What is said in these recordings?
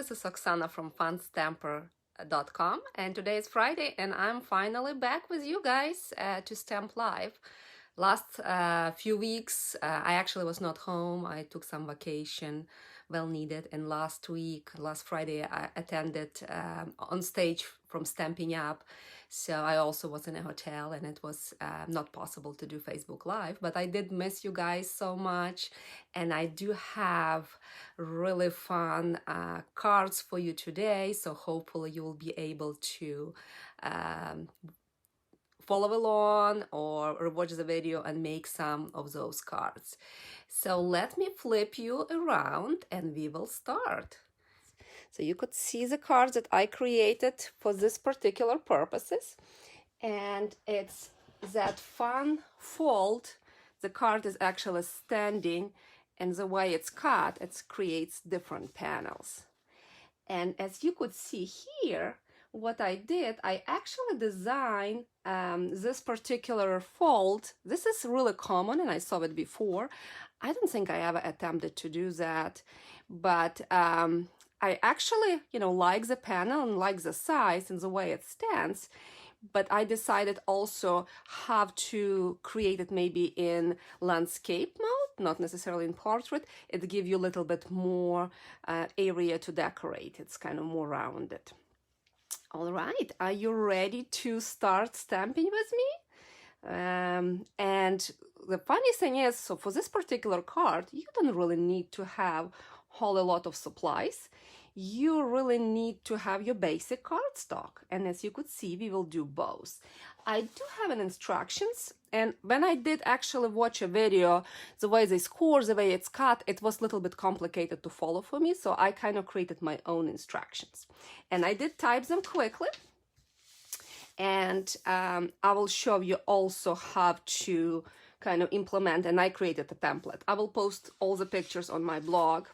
this is Oksana from funstamper.com, and today is Friday and I'm finally back with you guys to stamp live. Last few weeks I actually was not home. I took some vacation, well needed, and last Friday, I attended on stage from Stamping Up. So I also was in a hotel and it was not possible to do Facebook Live, but I did miss you guys so much, and I do have really fun cards for you today, so hopefully you will be able to follow along or watch the video and make some of those cards. So let me flip you around and we will start. So you could see the cards that I created for this particular purposes, and it's that fun fold. The card is actually standing, and the way it's cut, it creates different panels. And as you could see here, what I did, I actually designed this particular fold. This is really common and I saw it before. I don't think I ever attempted to do that, but I actually, like the panel and like the size and the way it stands, but I decided also how to create it maybe in landscape mode, not necessarily in portrait. It gives you a little bit more area to decorate. It's kind of more rounded. All right, are you ready to start stamping with me? And the funny thing is, so for this particular card, you don't really need to have a whole lot of supplies. You really need to have your basic cardstock. And as you could see, we will do both. I do have an instructions, and when I did actually watch a video, the way they score, the way it's cut, it was a little bit complicated to follow for me, so I kind of created my own instructions. And I did type them quickly, and I will show you also how to kind of implement, and I created a template. I will post all the pictures on my blog.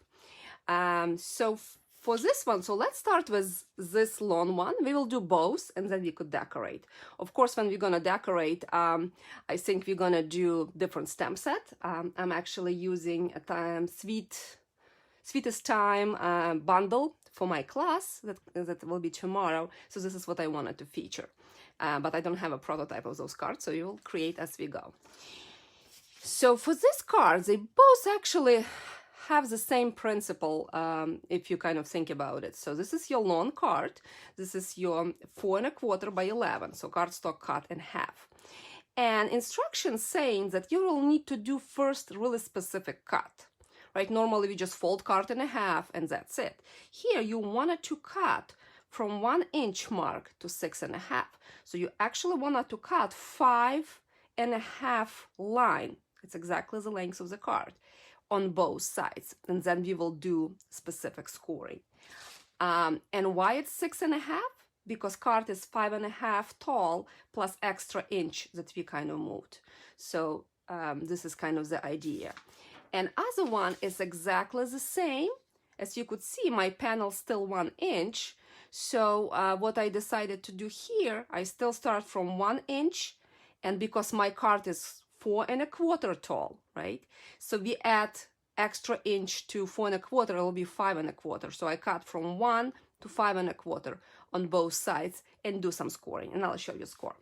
So for this one, so let's start with this long one. We will do both and then we could decorate. Of course, when we're gonna decorate, I think we're gonna do different stamp set. I'm actually using a Sweetest Time bundle for my class that will be tomorrow. So this is what I wanted to feature. But I don't have a prototype of those cards, so you will create as we go. So for this card, they both actually have the same principle if you kind of think about it. So this is your long card. This is your 4 1/4 by 11, so cardstock cut in half. And instructions saying that you will need to do first really specific cut, right? Normally we just fold card in half and that's it. Here you wanted to cut from 1 inch mark to 6 1/2. So you actually wanted to cut 5 1/2 line. It's exactly the length of the card on both sides, and then we will do specific scoring. And why it's 6 1/2? Because card is 5 1/2 tall plus extra inch that we kind of moved. So this is kind of the idea. And other one is exactly the same. As you could see, my panel still 1 inch. So what I decided to do here, I still start from 1 inch, and because my card is 4 1/4 tall, right? So we add extra inch to 4 1/4, it will be 5 1/4. So I cut from 1 to 5 1/4 on both sides and do some scoring, and I'll show you score.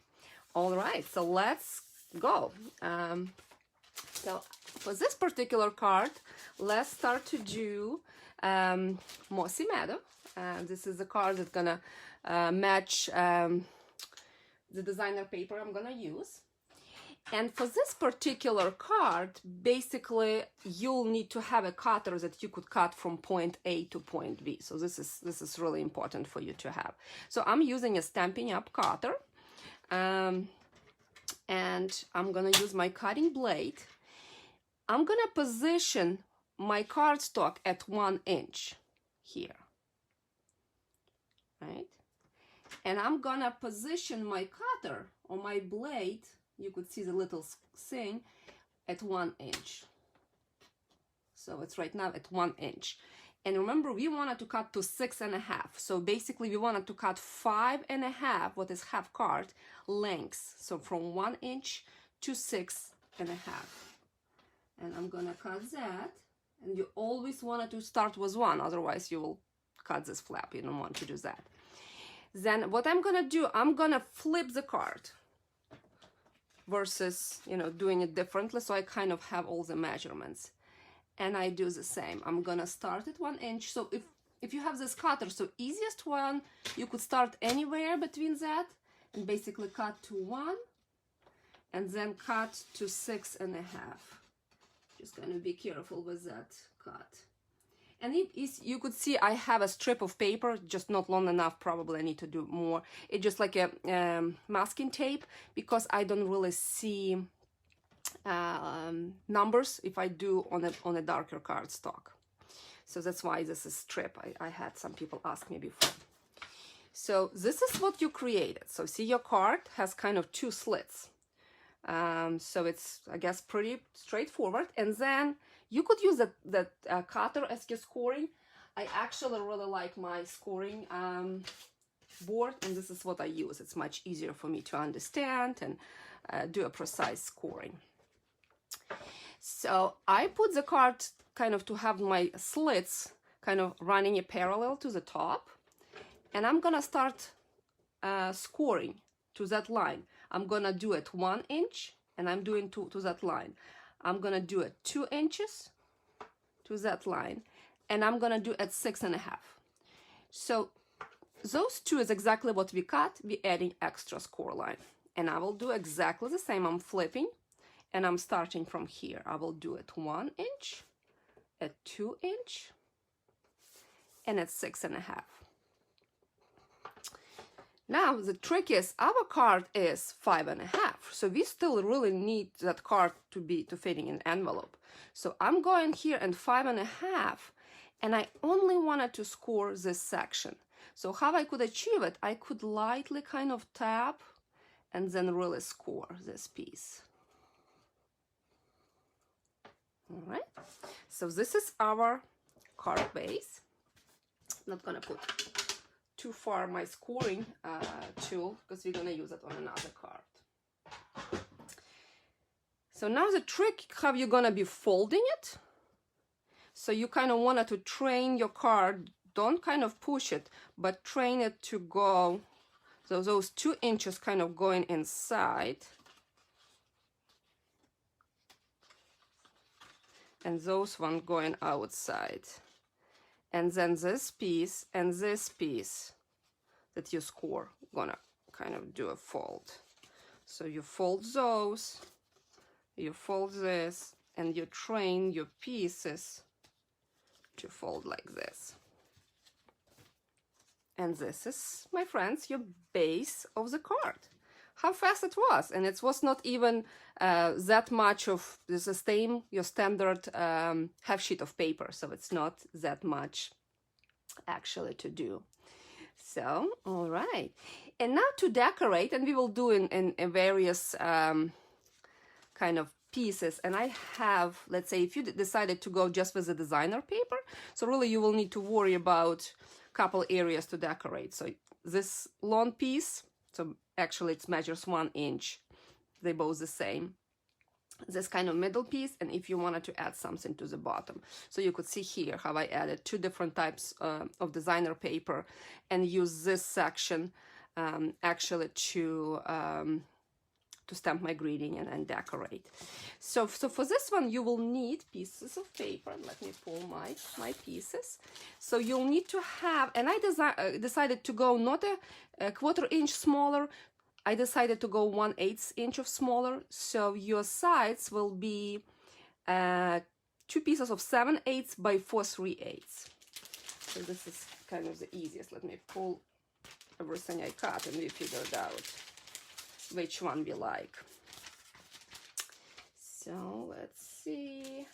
All right, so let's go. So for this particular card, let's start to do Mossy Meadow. This is the card that's gonna match the designer paper I'm gonna use. And for this particular card, basically you'll need to have a cutter that you could cut from point A to point B. So this is really important for you to have. So I'm using a Stamping Up cutter, and I'm gonna use my cutting blade. I'm gonna position my cardstock at 1 inch here, right? And I'm gonna position my cutter or my blade, you could see the little thing, at 1 inch. So it's right now at 1 inch. And remember, we wanted to cut to 6 1/2. So basically we wanted to cut 5 1/2, what is half card, lengths. So from 1 inch to 6 1/2. And I'm gonna cut that. And you always wanted to start with 1, otherwise you will cut this flap. You don't want to do that. Then what I'm gonna do, I'm gonna flip the card versus, you know, doing it differently, so I kind of have all the measurements. And I do the same. I'm gonna start at 1 inch. So if you have this cutter, so easiest one, you could start anywhere between that and basically cut to 1 and then cut to 6.5. Just gonna be careful with that cut. And it is, you could see I have a strip of paper, just not long enough, probably I need to do more. It's just like a masking tape, because I don't really see numbers if I do on a darker cardstock. So that's why this is strip. I had some people ask me before. So this is what you created. So see, your card has kind of 2 slits. So it's, I guess, pretty straightforward. And then you could use that cutter as your scoring. I actually really like my scoring board, and this is what I use. It's much easier for me to understand and do a precise scoring. So I put the card kind of to have my slits kind of running a parallel to the top, and I'm gonna start scoring to that line. I'm gonna do it 1 inch, and I'm doing to that line. I'm gonna do it 2 inches to that line, and I'm gonna do at 6.5. So those 2 is exactly what we cut. We're adding extra score line, and I will do exactly the same. I'm flipping, and I'm starting from here. I will do it 1 inch, at 2 inch, and at 6.5. Now the trick is our card is 5.5, so we still really need that card to fit in an envelope. So I'm going here and 5.5, and I only wanted to score this section. So how I could achieve it? I could lightly kind of tap and then really score this piece. All right, so this is our card base. I'm not gonna put too far my scoring tool, because we're gonna use it on another card. So now the trick, how you're gonna be folding it. So you kind of wanted to train your card, don't kind of push it, but train it to go, so those 2 inches kind of going inside, and those one going outside. And then this piece and this piece that you score gonna kind of do a fold. So you fold those, you fold this, and you train your pieces to fold like this. And this is, my friends, your base of the card. How fast it was, and it was not even that much of the same, your standard half sheet of paper, so it's not that much actually to do. So, all right, and now to decorate, and we will do in various kind of pieces. And I have, let's say, if you decided to go just with the designer paper, so really you will need to worry about a couple areas to decorate. So this long piece, so actually it measures 1 inch. They're both the same. This kind of middle piece, and if you wanted to add something to the bottom. So you could see here how I added 2 different types of designer paper and use this section actually to stamp my greeting and decorate. So for this one, you will need pieces of paper. Let me pull my pieces. So you'll need to have, and I decided to go not a 1/4 inch smaller, I decided to go 1/8 inch of smaller. So your sides will be 2 pieces of 7/8 by 4 3/8. So this is kind of the easiest. Let me pull everything I cut, and we figured out which one we like. So let's see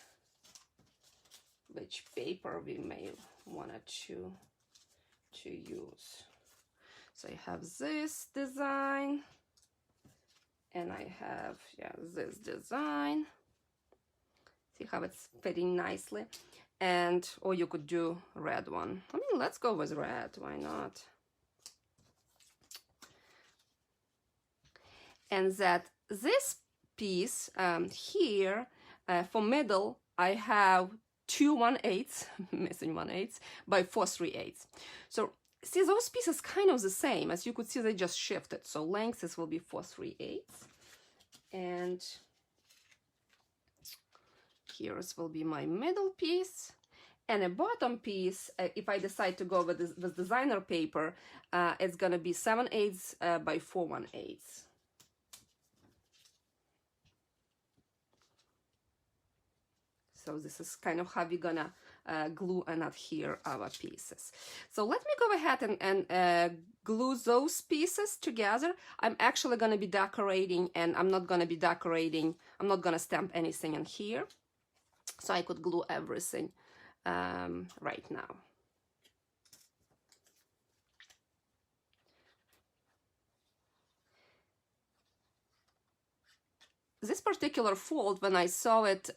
which paper we may wanted to use. So I have this design, and I have, this design. See how it's fitting nicely? And, or you could do red one. I mean, let's go with red, why not? And that this piece here, for middle, I have 2 1/8, missing 1/8, by 4 3/8. So see, those pieces kind of the same. As you could see, they just shifted. So length this will be 4 3/8. And here will be my middle piece. And a bottom piece, if I decide to go with this designer paper, it's gonna be 7/8 by 4 1/8. So this is kind of how we're gonna glue and adhere our pieces. So let me go ahead and glue those pieces together. I'm actually gonna be decorating, and I'm not gonna be decorating, I'm not gonna stamp anything in here. So I could glue everything right now. This particular fold, when I saw it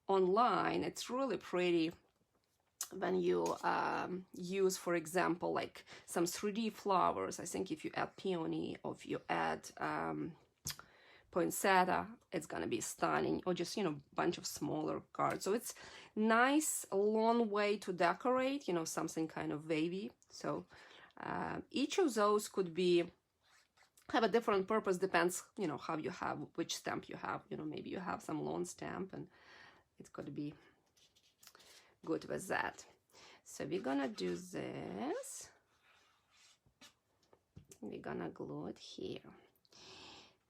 online, it's really pretty when you use, for example, like some 3D flowers. I think if you add peony or if you add poinsettia, it's gonna be stunning, or just, you know, bunch of smaller cards. So it's nice long way to decorate, you know, something kind of wavy. So each of those could be have a different purpose, depends, you know, how you have, which stamp you have. You know, maybe you have some long stamp and it's going to be good with that. So we're gonna do this, we're gonna glue it here.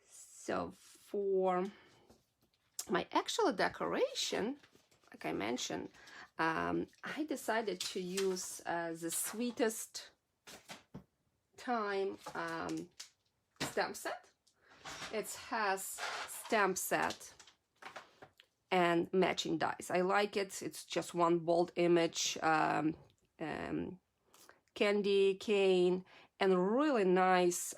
So for my actual decoration, like I mentioned, I decided to use the Sweetest Time stamp set. It has stamp set and matching dies. I like it. It's just one bold image, candy cane, and really nice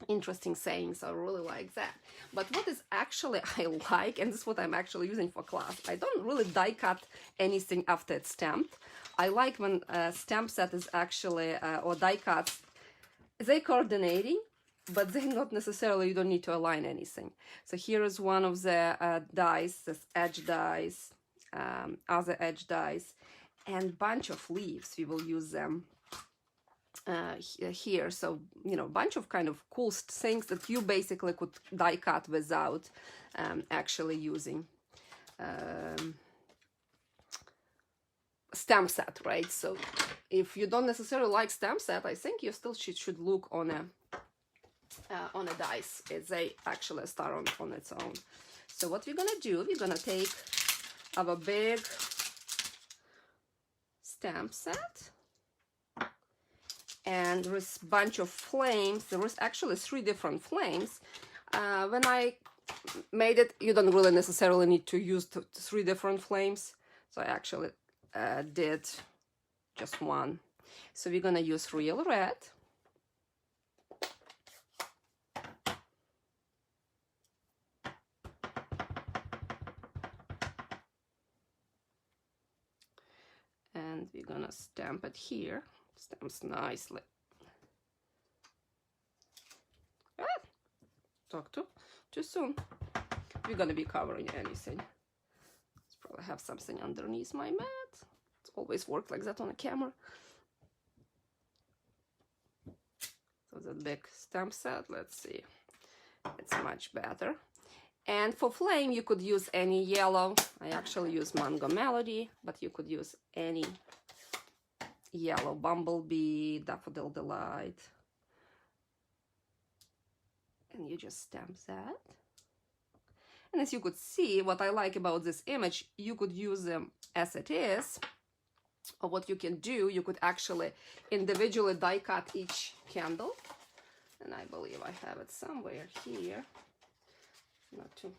interesting sayings. I really like that. But what is actually I like, and this is what I'm actually using for class, I don't really die cut anything after it's stamped. I like when a stamp set is actually or die cuts, they're coordinating, but they not necessarily, you don't need to align anything. So here is one of the dies, this edge dies, other edge dies, and bunch of leaves. We will use them here. So, you know, bunch of kind of cool things that you basically could die cut without actually using stamp set, right? So if you don't necessarily like stamp set, I think you still should look on a dice. It's a actually start on its own. So what we're gonna do, we're gonna take our big stamp set, and there's a bunch of flames. There was actually 3 different flames. When I made it, you don't really necessarily need to use 3 different flames, so I actually did just one. So we're gonna use real red, and we're gonna stamp it here. Stamps nicely. Talk too soon. We're gonna be covering anything. Let's probably have something underneath my mat. It's always worked like that on a camera. So the big stamp set, let's see, it's much better. And for flame, you could use any yellow. I actually use Mango Melody, but you could use any yellow, Bumblebee, Daffodil Delight. And you just stamp that. And as you could see, what I like about this image, you could use them as it is, or what you can do, you could actually individually die cut each candle. And I believe I have it somewhere here, not to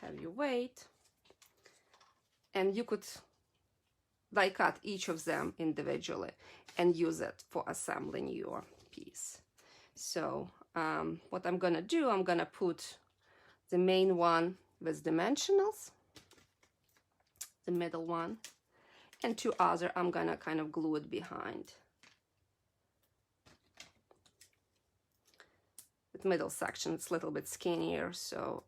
have you wait. And you could die cut each of them individually and use it for assembling your piece. So what I'm gonna do, I'm gonna put the main one with dimensionals, the middle one, and 2 other I'm gonna kind of glue it behind. The middle section, it's a little bit skinnier, so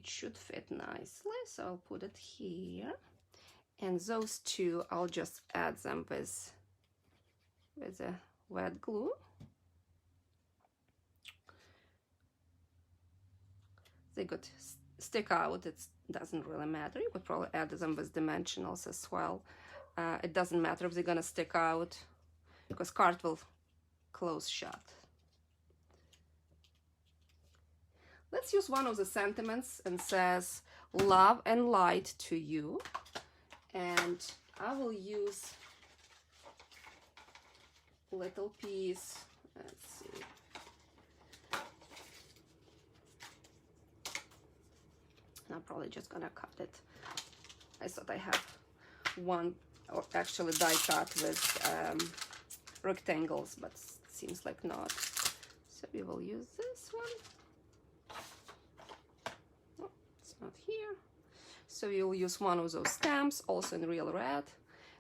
should fit nicely, so I'll put it here. And those two, I'll just add them with a wet glue. They could stick out, it doesn't really matter. You could probably add them with dimensionals as well. It doesn't matter if they're gonna stick out because card will close shut. Let's use one of the sentiments and says love and light to you, and I will use little piece, let's see, I'm probably just gonna cut it. I thought I have one, or actually die cut with rectangles, but seems like not. So we will use this one. Oh, it's not here. So you'll use one of those stamps, also in real red.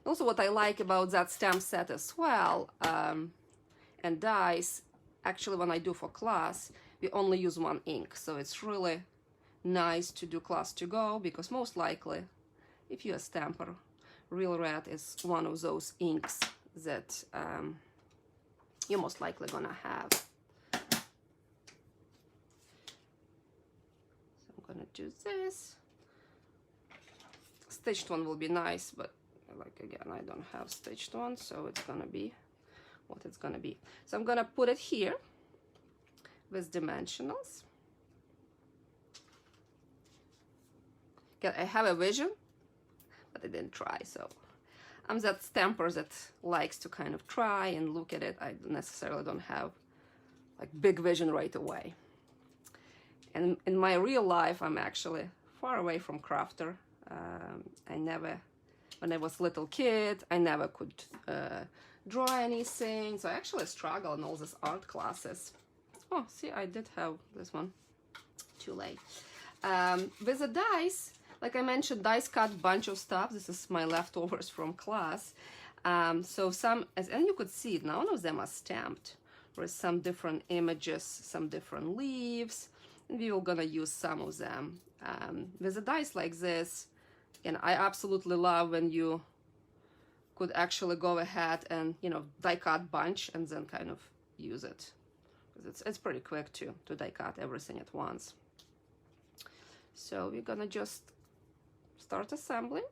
Also, what I like about that stamp set as well, and dies, actually when I do for class, we only use one ink. So it's really nice to do class to go, because most likely, if you're a stamper, real red is one of those inks that you're most likely gonna have. So I'm gonna do this. Stitched one will be nice, but like again, I don't have stitched one, so it's gonna be what it's gonna be. So I'm gonna put it here with dimensionals. Okay, I have a vision, but I didn't try, so I'm that stamper that likes to kind of try and look at it. I necessarily don't have like big vision right away. And in my real life, I'm actually far away from crafter. When I was a little kid, I never could draw anything, so I actually struggle in all these art classes. Oh, see, I did have this one. Too late. With the dice, like I mentioned, dice cut bunch of stuff. This is my leftovers from class. So some, and you could see, none of them are stamped. There's some different images, some different leaves, and we are gonna use some of them. With a dice like this, and I absolutely love when you could actually go ahead and, you know, die cut bunch and then kind of use it. Because it's pretty quick to die cut everything at once. So we're gonna just start assembling.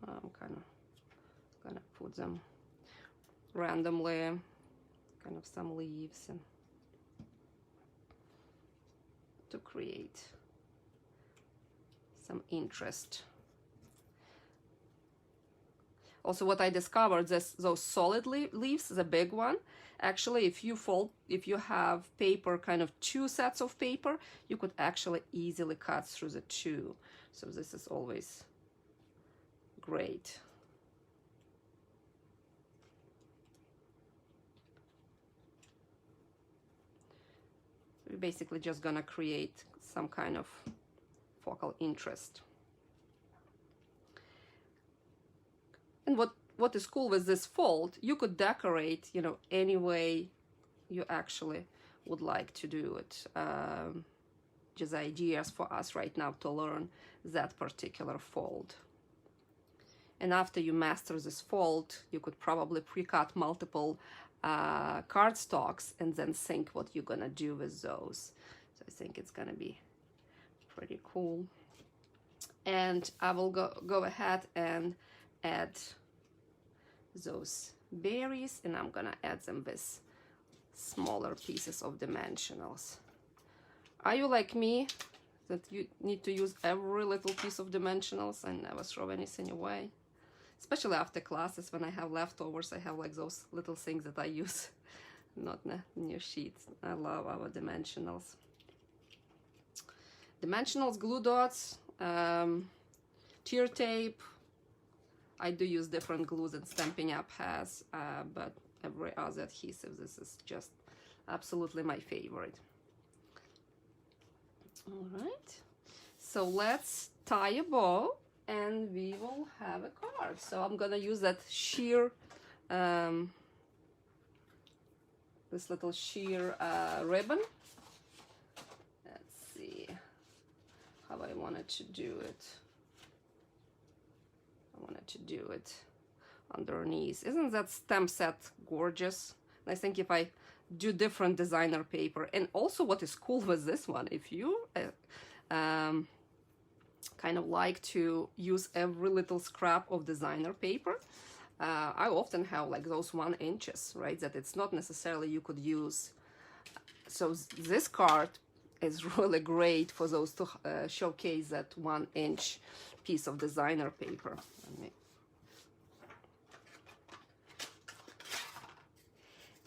I'm kind of gonna put them randomly, kind of some leaves, and to create some interest. Also, what I discovered is those solid leaves, the big one, actually, if you have paper, kind of two sets of paper, you could actually easily cut through the two. So this is always great. We're basically just gonna create some kind of focal interest. And what is cool with this fold, you could decorate, you know, any way you actually would like to do it. Just ideas for us right now to learn that particular fold. And after you master this fold, you could probably pre-cut multiple cardstocks and then think what you're gonna do with those. So I think it's gonna be pretty cool. And I will go ahead and add those berries, and I'm gonna add them with smaller pieces of dimensionals. Are you like me, that you need to use every little piece of dimensionals and never throw anything away? Especially after classes, when I have leftovers, I have like those little things that I use, not new sheets. I love our dimensionals. Dimensionals, glue dots, tear tape. I do use different glues than Stampin' Up has, but every other adhesive, this is just absolutely my favorite. All right, so let's tie a bow and we will have a card. So I'm gonna use that sheer, this little sheer ribbon. Let's see how I wanted to do it. I wanted to do it underneath. Isn't that stamp set gorgeous? And I think if I do different designer paper, and also what is cool with this one, if you kind of like to use every little scrap of designer paper, I often have like those 1 inches, right, that it's not necessarily you could use. So this card is really great for those to showcase that 1 inch piece of designer paper.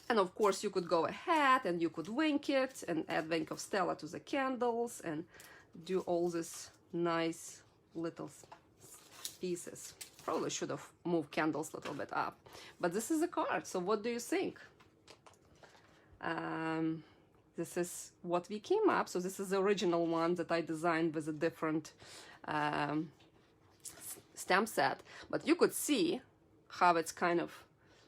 And of course you could go ahead and you could wink it and add Wink of Stella to the candles and do all this nice little pieces. Probably should have moved candles a little bit up, but this is a card. So what do you think? This is what we came up. So this is the original one that I designed with a different stamp set, but you could see how it's kind of,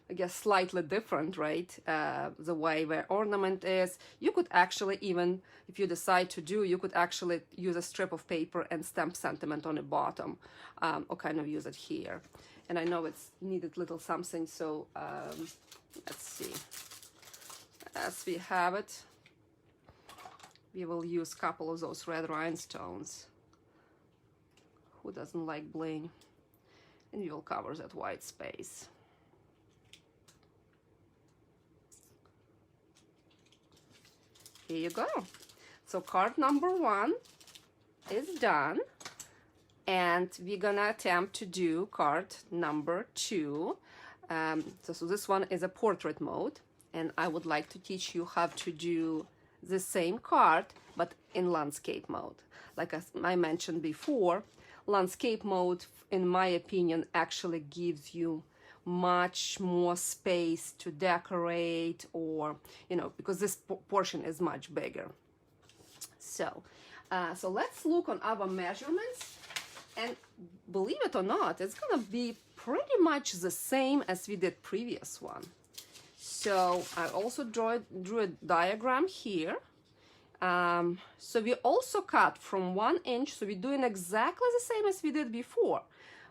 I guess, slightly different, right? The way where ornament is. You could actually even, if you decide to do, you could actually use a strip of paper and stamp sentiment on the bottom, or kind of use it here. And I know it's needed little something, so let's see. As we have it, we will use a couple of those red rhinestones. Who doesn't like bling? And we will cover that white space. Here you go. So card number 1 is done, and we're gonna attempt to do card number 2. So this one is a portrait mode, and I would like to teach you how to do the same card but in landscape mode. Like I mentioned before, landscape mode, in my opinion, actually gives you much more space to decorate, or because this portion is much bigger. So let's look on our measurements, and believe it or not, it's gonna be pretty much the same as we did previous one. So I also drew a diagram here. So we also cut from 1 inch, so we're doing exactly the same as we did before.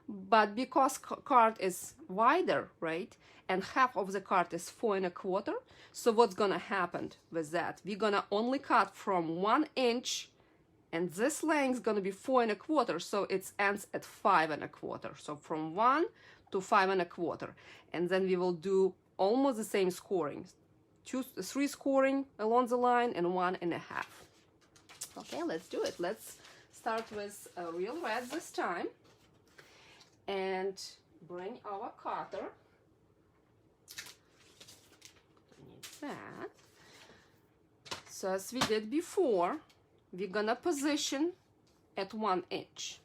But because card is wider, right, and half of the card is 4 1/4, so what's gonna happen with that? We're gonna only cut from 1 inch, and this length is gonna be 4 1/4, so it ends at 5 1/4. So from 1 to 5 1/4, and then we will do almost the same scoring, 3 scoring along the line and 1 1/2. Okay, let's do it. Let's start with real red this time. And bring our cutter. Need that. So as we did before, we're gonna position at 1 inch.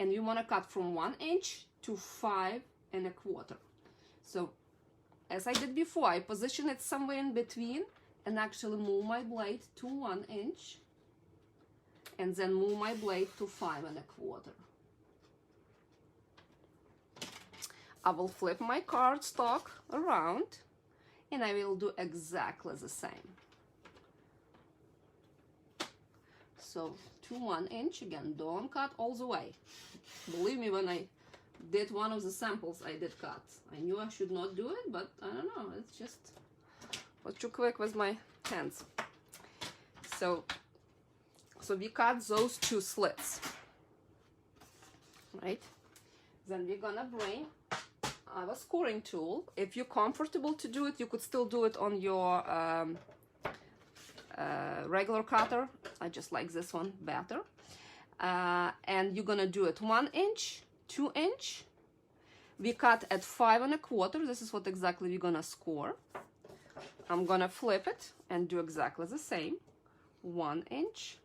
And we wanna cut from 1 inch to 5 1/4. So as I did before, I position it somewhere in between and actually move my blade to 1 inch. And then move my blade to 5 1/4. I will flip my cardstock around, and I will do exactly the same. So to 1 inch, again, don't cut all the way. Believe me, when I did one of the samples, I did cut. I knew I should not do it, but I don't know, it's just was too quick with my hands. So we cut those 2 slits, right? Then we're gonna bring our scoring tool. If you're comfortable to do it, you could still do it on your regular cutter. I just like this one better. And you're gonna do it 1 inch, 2 inch. We cut at 5 1/4. This is what exactly we're gonna score. I'm gonna flip it and do exactly the same. 1 inch,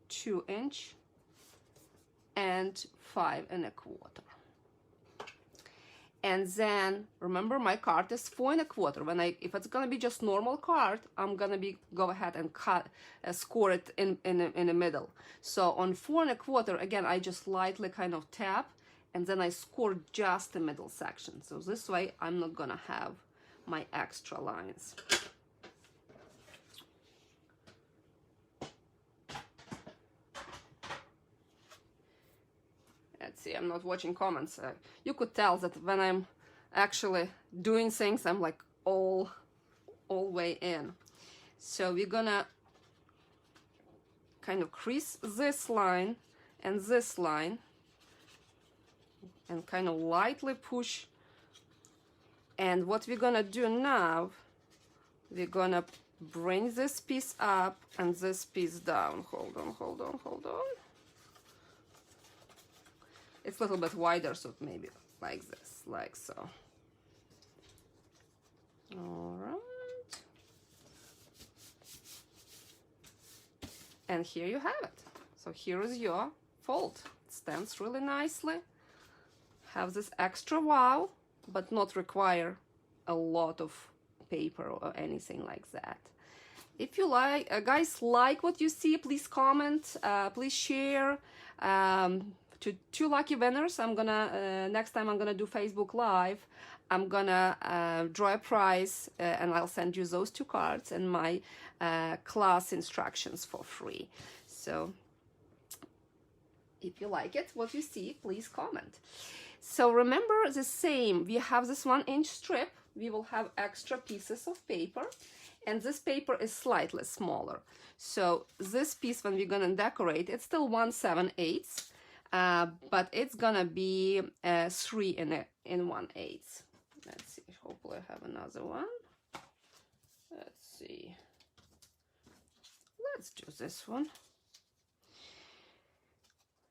2 inch, and 5 1/4. And then remember, my card is 4 1/4. If it's gonna be just normal card, I'm gonna go ahead and score it in the middle. So on 4 1/4, again, I just lightly kind of tap, and then I score just the middle section. So this way, I'm not gonna have my extra lines. Let's see, I'm not watching comments. You could tell that when I'm actually doing things, I'm like all way in. So we're gonna kind of crease this line and this line and kind of lightly push. And what we're gonna do now, we're gonna bring this piece up and this piece down. Hold on. It's a little bit wider, so maybe like this, like so. All right. And here you have it. So here is your fold. It stands really nicely. Have this extra wow, but not require a lot of paper or anything like that. If you like, guys, like what you see, please comment, please share. To 2 lucky winners, I'm gonna next time I'm gonna do Facebook Live. I'm gonna draw a prize, and I'll send you those 2 cards and my class instructions for free. So if you like it, what you see, please comment. So remember the same, we have this 1-inch strip. We will have extra pieces of paper, and this paper is slightly smaller. So this piece, when we're gonna decorate, it's still 1/7/8. But it's gonna be 3 1/8. Let's see, hopefully I have another one. Let's see, let's do this one.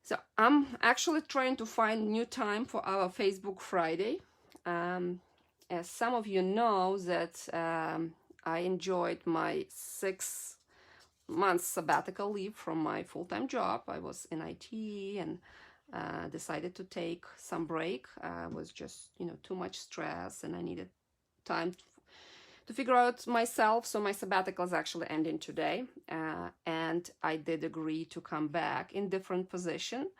So I'm actually trying to find new time for our Facebook Friday. As some of you know that I enjoyed my 6 months sabbatical leave from my full-time job. I was in IT and decided to take some break. It was just, too much stress, and I needed time to figure out myself. So my sabbatical is actually ending today, and I did agree to come back in different position,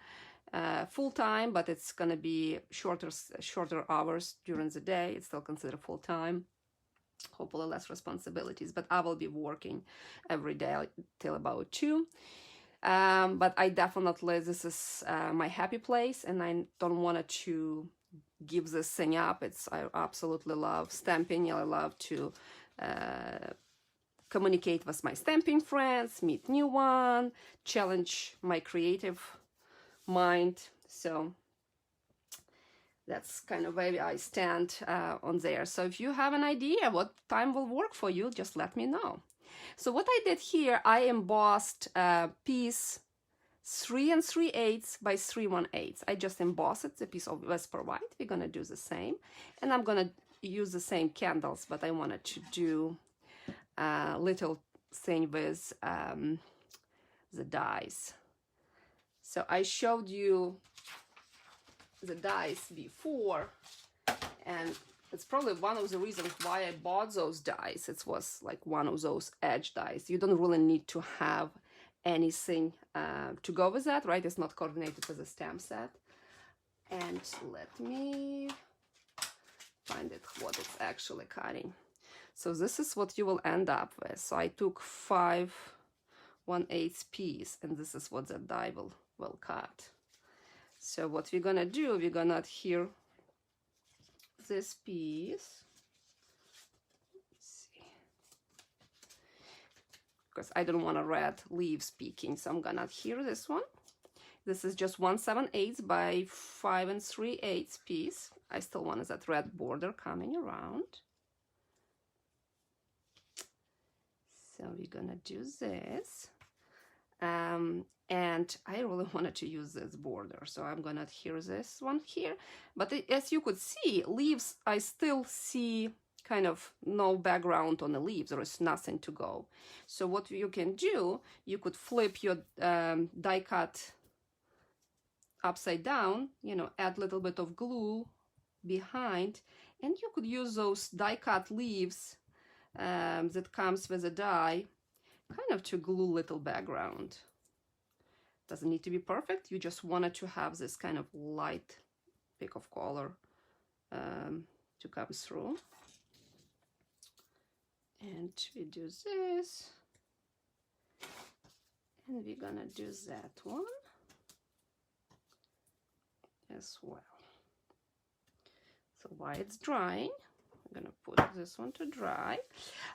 full-time, but it's gonna be shorter hours during the day. It's still considered full-time. Hopefully less responsibilities, but I will be working every day till about 2. But I definitely, this is my happy place, and I don't want to give this thing up. I absolutely love stamping. I love to communicate with my stamping friends, meet new one, challenge my creative mind. So that's kind of where I stand on there. So if you have an idea what time will work for you, just let me know. So what I did here, I embossed piece 3 3/8 by 3 1/8. I just embossed it, the piece of Vesper White. We're gonna do the same, and I'm gonna use the same candles, but I wanted to do a little thing with the dies. So I showed you the dies before, and it's probably one of the reasons why I bought those dies. It was like one of those edge dies. You don't really need to have anything to go with that, right? It's not coordinated with a stamp set. And let me find it, what it's actually cutting. So this is what you will end up with. So I took 5 1/8 piece, and this is what the die will cut. So what we're gonna do, we're gonna adhere this piece. Let's see, because I don't want a red leaves peeking, so I'm gonna adhere this one. This is just 1/7/8 by 5 3/8 piece. I still want that red border coming around. So we're gonna do this. And I really wanted to use this border, so I'm gonna adhere this one here. But as you could see, leaves, I still see kind of no background on the leaves. There is nothing to go. So what you can do, you could flip your die cut upside down, add a little bit of glue behind, and you could use those die cut leaves that comes with a die kind of to glue little background. Doesn't need to be perfect, you just wanted to have this kind of light pick of color to come through. And we do this, and we're gonna do that one as well. So while it's drying, I'm gonna put this one to dry.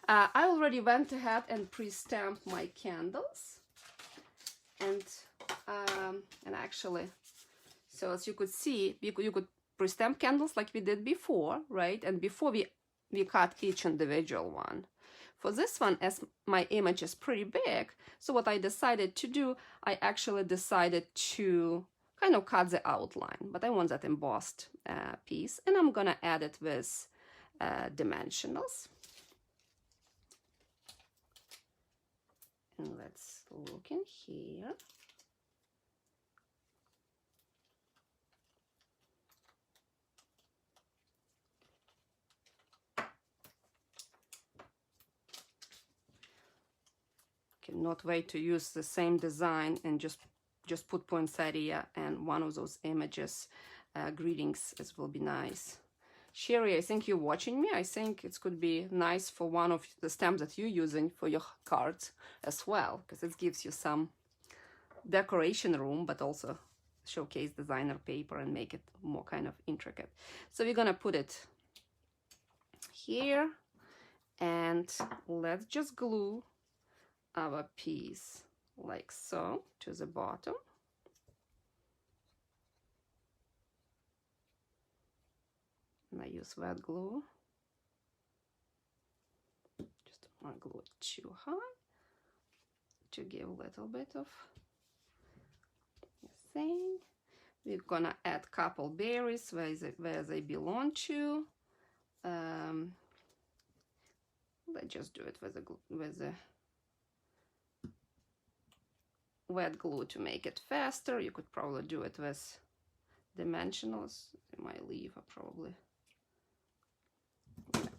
I already went ahead and pre-stamped my candles, and actually, so as you could see, you could pre-stamp candles like we did before, right? And before we cut each individual one. For this one, as my image is pretty big, so what I decided to do, I actually decided to kind of cut the outline, but I want that embossed piece, and I'm gonna add it with dimensionals. And let's look in here. Cannot wait to use the same design and just put poinsettia and one of those images greetings. It will be nice. Sherry, I think you're watching me. I think it could be nice for one of the stamps that you're using for your cards as well, because it gives you some decoration room, but also showcase designer paper and make it more kind of intricate. So we're gonna put it here, and let's just glue our piece like so to the bottom. And I use wet glue. Just don't want to glue it too high to give a little bit of thing. We're gonna add couple berries where they belong to. Let's just do it with the wet glue to make it faster. You could probably do it with dimensionals. They might leave probably. Yeah.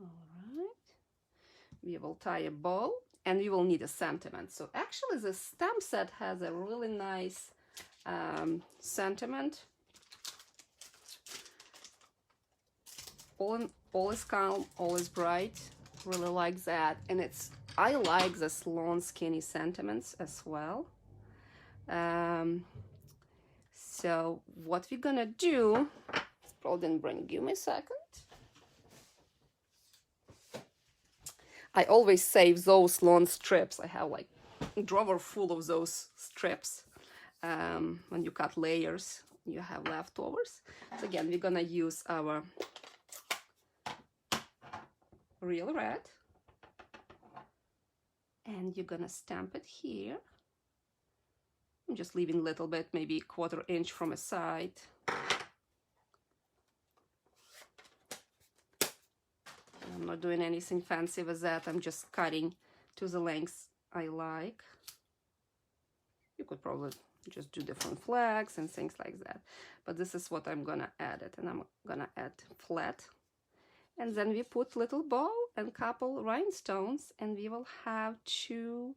All right. We will tie a bow, and we will need a sentiment. So actually the stamp set has a really nice sentiment. All is calm, all is bright. Really like that. And I like the long skinny sentiments as well. So what we're gonna do, probably didn't bring, give me a second. I always save those long strips. I have like a drawer full of those strips. When you cut layers, you have leftovers. So again, we're gonna use our real red, and you're gonna stamp it here. I'm just leaving a little bit, maybe 1/4 inch from a side. I'm not doing anything fancy with that. I'm just cutting to the lengths I like. You could probably just do different flags and things like that, but this is what I'm gonna add it, and I'm gonna add flat. And then we put little bow and couple rhinestones, and we will have 2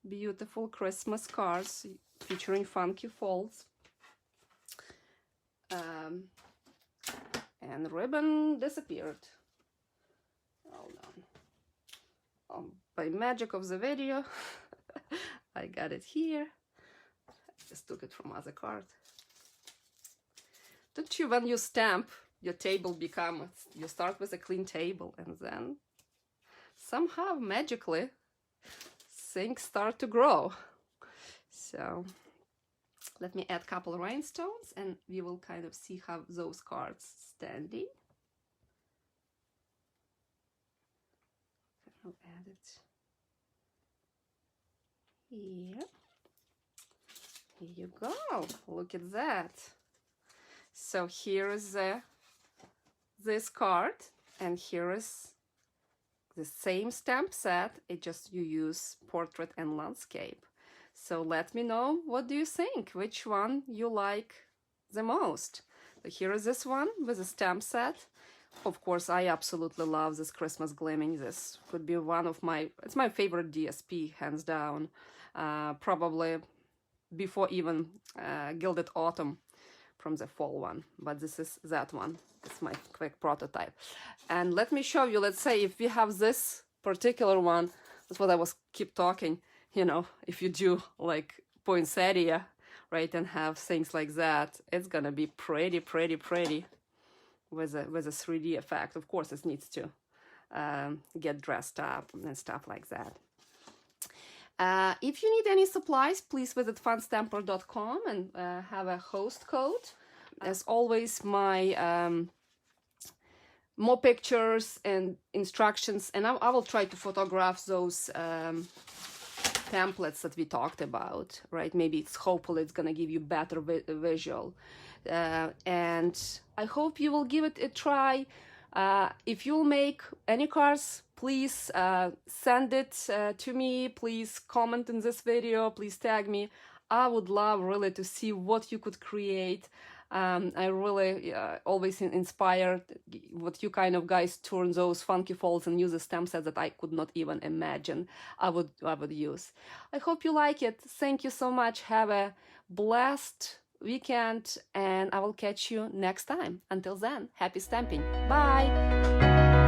beautiful Christmas cards featuring funky folds. And ribbon disappeared. Hold on. By magic of the video, I got it here. I just took it from other card. Don't you, when you stamp, your table you start with a clean table, and then somehow magically things start to grow. So let me add a couple of rhinestones, and we will kind of see how those cards standing. I'll add it here. Here you go. Look at that. So here is this card, and here is the same stamp set. It just you use portrait and landscape. So let me know, what do you think? Which one you like the most. So here is this one with a stamp set. Of course, I absolutely love this Christmas Glimming. This could be one of it's my favorite DSP, hands down. Probably before even Gilded Autumn from the fall one, but this is that one. It's my quick prototype. And let me show you, let's say if we have this particular one, that's what I was keep talking, you know, if you do like poinsettia, right, and have things like that, it's gonna be pretty with a 3D effect. Of course, it needs to get dressed up and stuff like that. If you need any supplies, please visit funstamper.com and have a host code. As always, my more pictures and instructions, and I will try to photograph those templates that we talked about, right? Maybe hopefully it's gonna give you better visual. And I hope you will give it a try. If you'll make any cards, please send it to me. Please comment in this video. Please tag me. I would love really to see what you could create. I really always inspired what you kind of guys turn those funky folds and use a stamp set that I could not even imagine I would use. I hope you like it. Thank you so much. Have a blessed weekend, and I will catch you next time. Until then, happy stamping. Bye.